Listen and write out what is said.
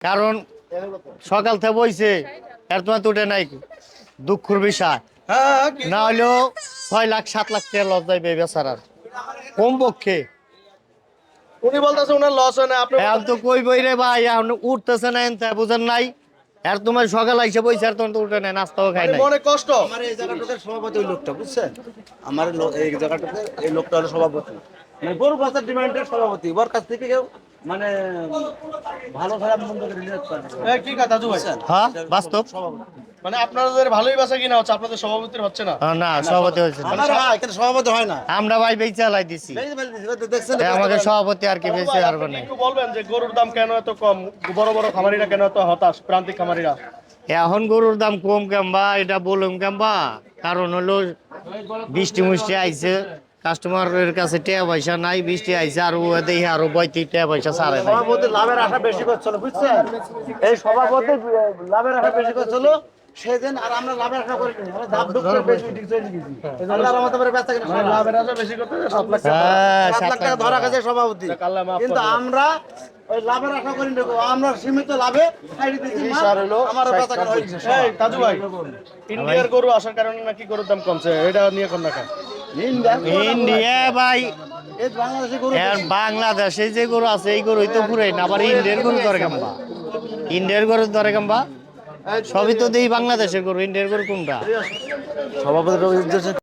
কারণ সকাল থেকে বইছে এর তোমার উঠে নাই, দুঃখের বিষয়। না হলেও 6 লাখ 7 লাখ টাকা লস যাইবে বেচারার কম পক্ষে। উনি বলতেছে ওনার লস হয় না, আপনি এখন তো কই বই রে ভাই, এখন উঠতেছে না, এনতে বুঝেন নাই। আর তোমার সকাল আইসে বইছে আর তোমার তো উঠে নাই, নাস্তাও খাই নাই। মনে কষ্ট। আমার এই জায়গাটাতে সভাপতি ওই লোকটা, বুঝছেন? আমার এই জায়গাটাতে এই লোকটা হলো সভাপতি, মানে গরু বাজার ডিমান্ডের সভাপতি। ওর কাছ থেকে কেউ মানে ভালো খারাপ মন্দ করে নিতে পারে না। কি কথা দাদু ভাই? হ্যাঁ বাস্তব। সভাপতি। মানে আপনাদের ভালোই বাসা কিনা হচ্ছে, আপনাদের সভাপতির হচ্ছে না। না সভাপতি হয়েছে না। আমার এখানে সভাপতি হয় না। আমরা ভাই বেচে চালাই দিছি, দেখছেন আমাকে সভাপতি আর কি দাদু বেঁচে ভাই, পারবে আপনি না। একটু বলবেন যে গরুর দাম কেন এত কম, বড় বড় খামারিরা কেন এত হতাশ, প্রান্তিক খামারিরা? এখন গরুর দাম কম কেমবা এটা বলুম কেমবা, কারণ হলো বৃষ্টি মুষ্টি আইছে, কাস্টমারের কাছে টাকা পয়সা নাই, বৃষ্টি আইছে আর ও দেখে আরো বইতে টাকা পয়সা ছাড়ে নাই। সভাপতি লাভের আশা বেশি করছিল, বুঝছেন? এই সভাপতি লাভের আশা বেশি করছিল সেদিন, আর আমরা লাভের আশা করিনি, আমরা ধাপ ধুপ করে বেশি ঠিক চলে গেছি। আল্লাহর রহমতে করে বেচা কিনা সব লাভ। লাভের আশা বেশি করতে 7 লাখ টাকা। হ্যাঁ 7 লাখ টাকা ধরা গেছে সভাপতি, আল্লাহ মাফ কিন্তু করবে। আমরা ওই লাভের আশা করি না, আমরা সীমিত লাভে খাইয়ে দিয়েছি মাল, আমার বেচা কিনা হয়ে গেছে। এই দাদু ভাই, ইন্ডিয়ার গরু আসার কারণে নাকি গরুর দাম কমছে, এটা নিয়ে কোন রাখা? ইন্ডিয়া ভাই, এই বাংলাদেশে গরু আর বাংলাদেশে যে গরু আছে এই গরুই তো পুরাই না, আবার ইন্ডিয়ার গরু ধরে কেমবা, ইন্ডিয়ার গরু ধরে কেমবা, সবই তো দেই বাংলাদেশের গরু, ইন্ডিয়ার গরু কোনটা? সভাপতির উদ্দেশ্যে